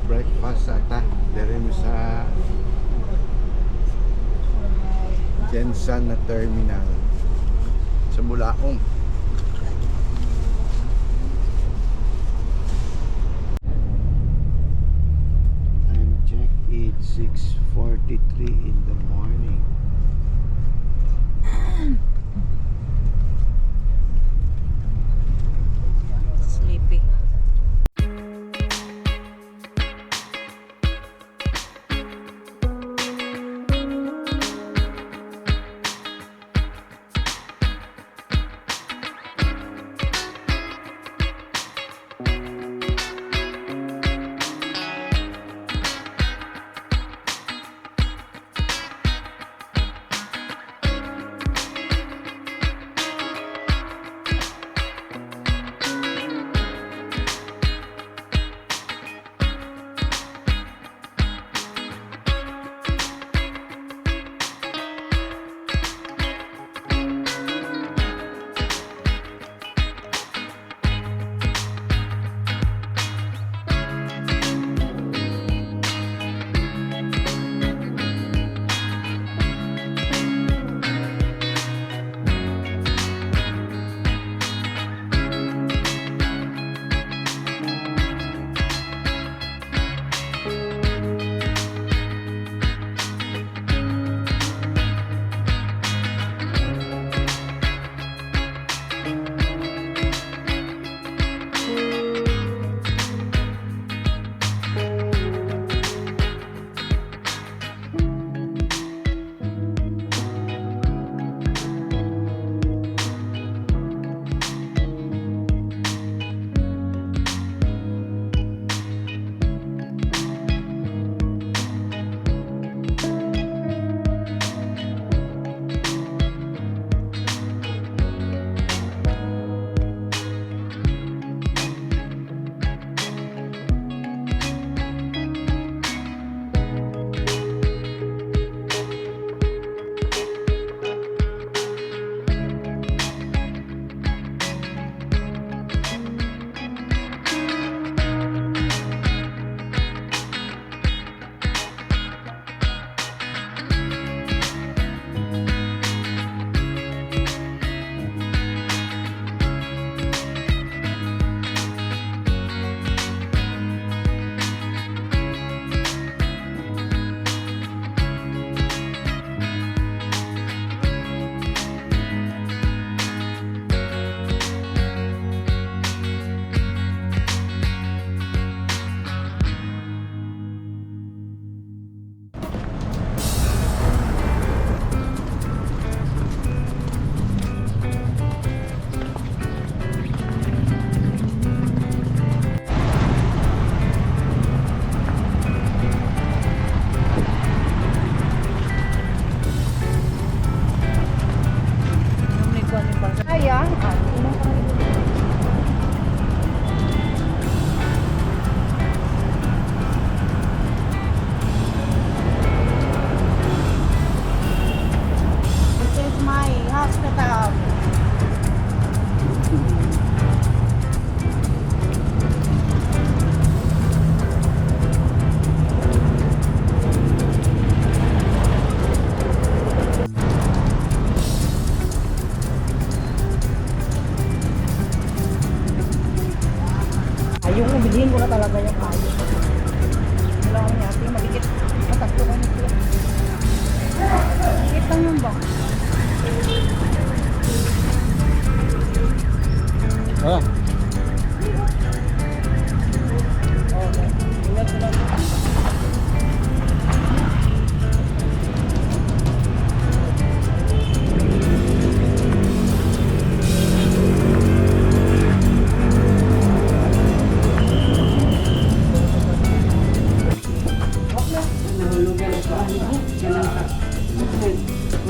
Breakfast ata dire mi sa Jensan na terminal sa Bulaong. Time check, it's 6:43 in the morning. Sleepy.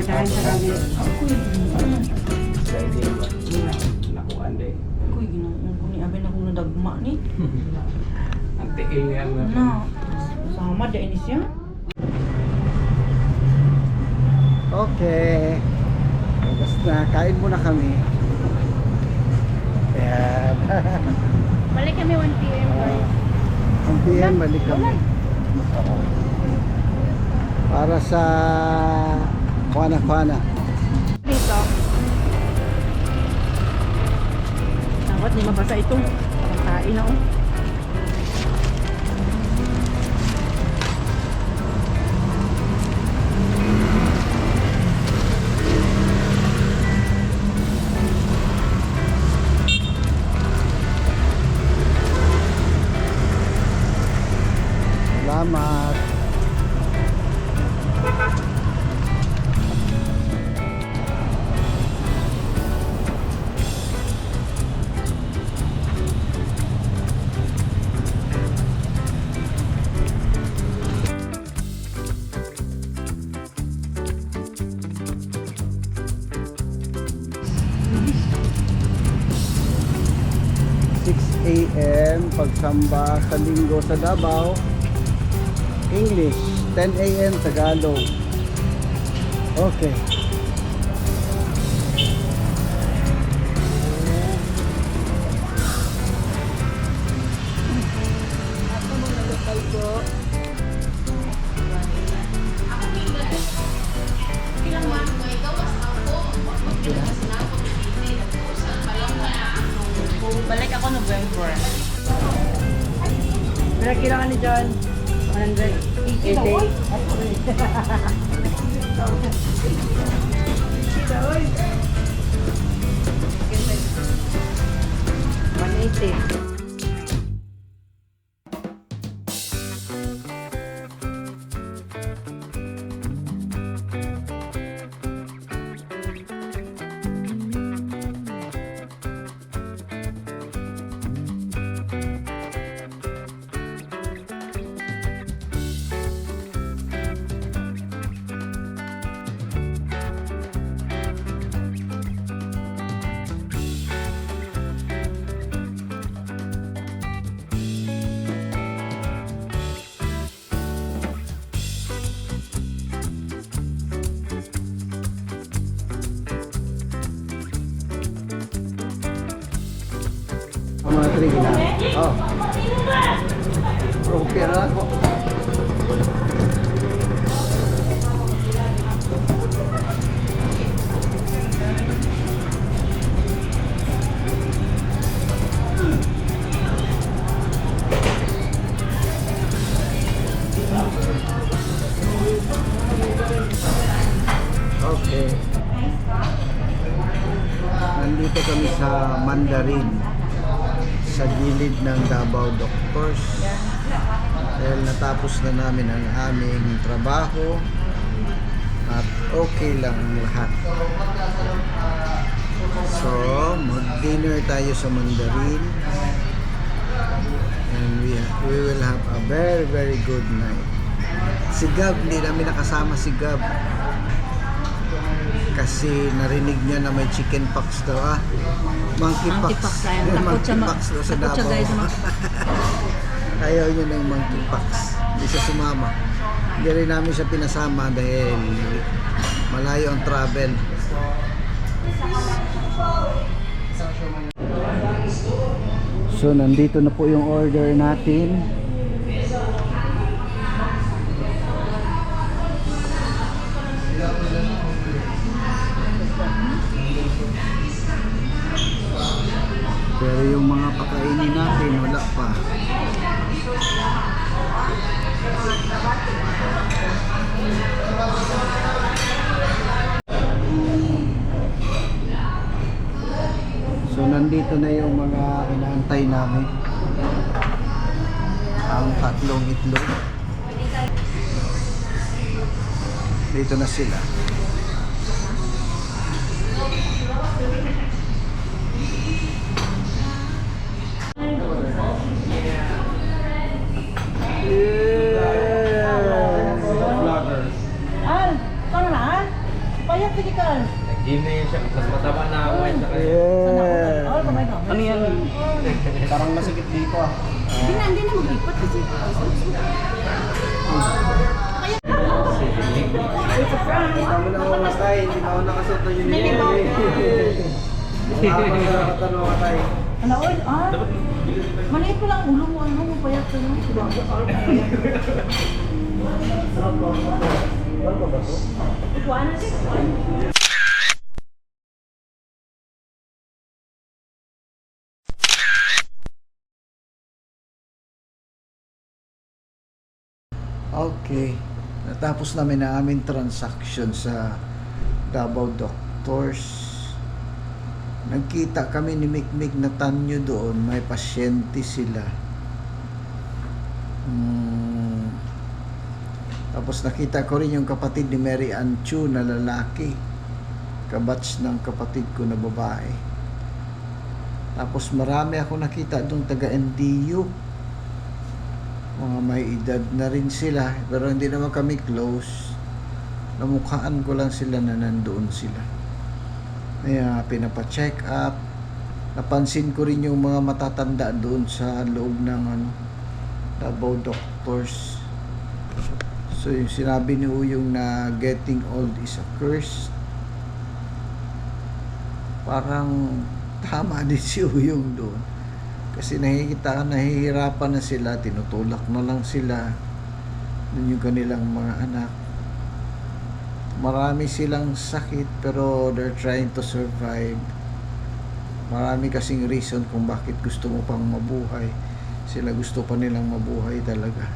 Portahan sa kami. Sliding ba? Nakuan din. Kuy, ginoon ko ni abin akong nadagma ni. Ang tiil yan na. Na, sama da ini siya. Okay. Basta kain muna kami. Ayan. Balik kami 1 p.m. guys. Ang PM, balik kami. Para sa Kwana-Kwana. Dito. Tawat ni mabasa itong pagkain na oh. Salamat. A.M. pagsamba sa linggo sa Davao. English 10 a.m. Tagalog. Okay. Balik ako November. Pero kailangan ni John 180. Mga 3 na. Oh. Okay na ako. Okay. Nandito kami sa Mandarin, sa gilid ng Davao Doctors, dahil natapos na namin ang aming trabaho at okay lang ang lahat. So mag-dinner tayo sa Mandarin and we will have a very very good night. Si Gab, hindi namin nakasama si Gab kasi narinig niya na may chicken pox daw monkeypox. Monkeypox daw sa Davao. Ayaw niya ng monkeypox. Hindi siya sumama. Hindi rin namin siya pinasama dahil malayo ang travel. So nandito na po yung order natin. Pero yung mga pakainin natin wala pa. So nandito na yung mga inaantay namin. Ang tatlong itlog. Dito na sila. Al, tara na. Payo payat lagi ka. Nag-gym siya, mas mataba na ako sa kanya. Yeah. Oh, kamay ka. Ano yan? Parang masakit dito ah. Hindi na maglipat kasi. Tama na ako matay, hindi na ako nakasuot ng Hindi uniform. ba? Ako na nakatanong matay. Ano, oy, maliit ko lang ulo mo, ano mo, payat ka no? Diba? Kuhaan na siya. Okay. Natapos namin ang aming transaction sa Davao Doctors. Nagkita kami ni Mikmik na tanyo doon. May pasyente sila. Tapos nakita ko rin yung kapatid ni Mary Ann Chu na lalaki. Kabatch ng kapatid ko na babae. Tapos marami ako nakita doon taga NDU. Mga may edad na rin sila, pero hindi naman kami close. Namukhaan ko lang sila na nandoon sila. Kaya pinapa-check up. Napansin ko rin yung mga matatanda doon sa loob ng Davao Doctors. So yung sinabi ni Uyong na getting old is a curse. Parang tama din si Uyong doon. Kasi nahihirapan na sila, tinutulak na lang sila dun yung kanilang mga anak. Marami silang sakit pero they're trying to survive. Marami kasing reason kung bakit gusto mo pang mabuhay. Sila gusto pa nilang mabuhay talaga.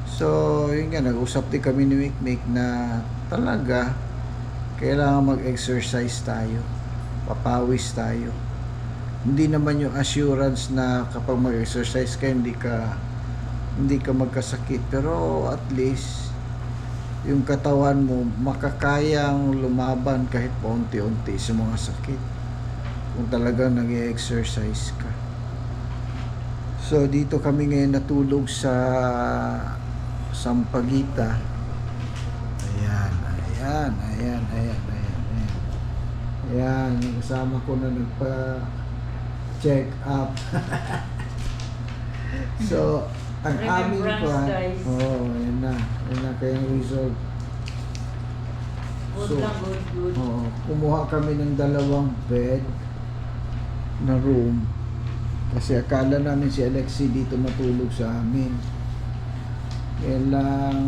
So yun nga, nag-usap din kami ni Mikmik na talaga kailangan mag-exercise tayo, papawis tayo. Hindi naman yung assurance na kapag mag-exercise ka hindi ka magkasakit, pero at least yung katawan mo makakayang lumaban kahit paunti-unti sa mga sakit kung talagang nag-exercise ka. So dito kami ngayon natulog sa Sampaguita. Ayan, kasama ko na check up. So, ang aming plan, yan na kayang result. So, kumuha kami ng 2 bed na room. Kasi akala namin si Alexi dito matulog sa amin. Kaya lang,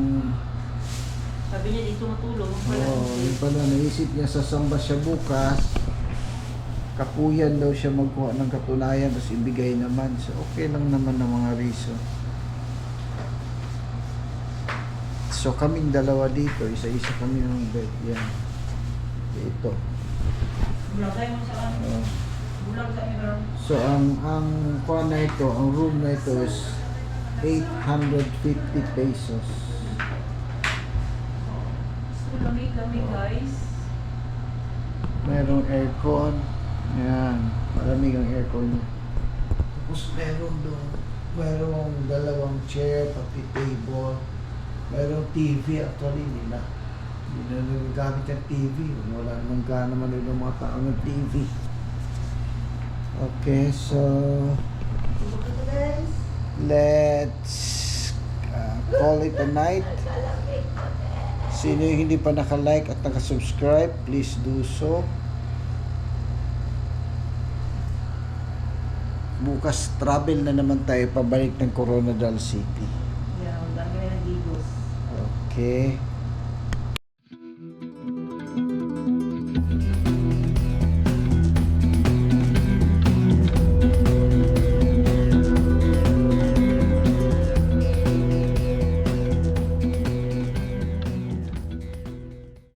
Sabi niya dito matulog. yun pala, naisip niya sasamba siya bukas. Kapuyan daw siya magkuha ng katunayan tapos ibigay naman. So okay lang naman ang mga reason. So kaming dalawa dito, isa-isa kami ng bed. Yan. Ito. Bulagay mo sa ano. Bulag sa inyo. So ang kuha na ito, ang room na ito is 850 pesos. So, lamig-lamig guys. Merong aircon. Yan, malamig ang aircon niya. Tapos merong 2 chair, pati table. Merong TV, actually hindi na nagagamit yung TV. Wala namang gana man yung mga tao ng TV. Okay, so let's call it a night. Sino yung hindi pa naka-like at naka-subscribe, please do so. Bukas travel na naman tayo pabalik ng Coronadal City. Yeah, ang dami na ng igos. Okay.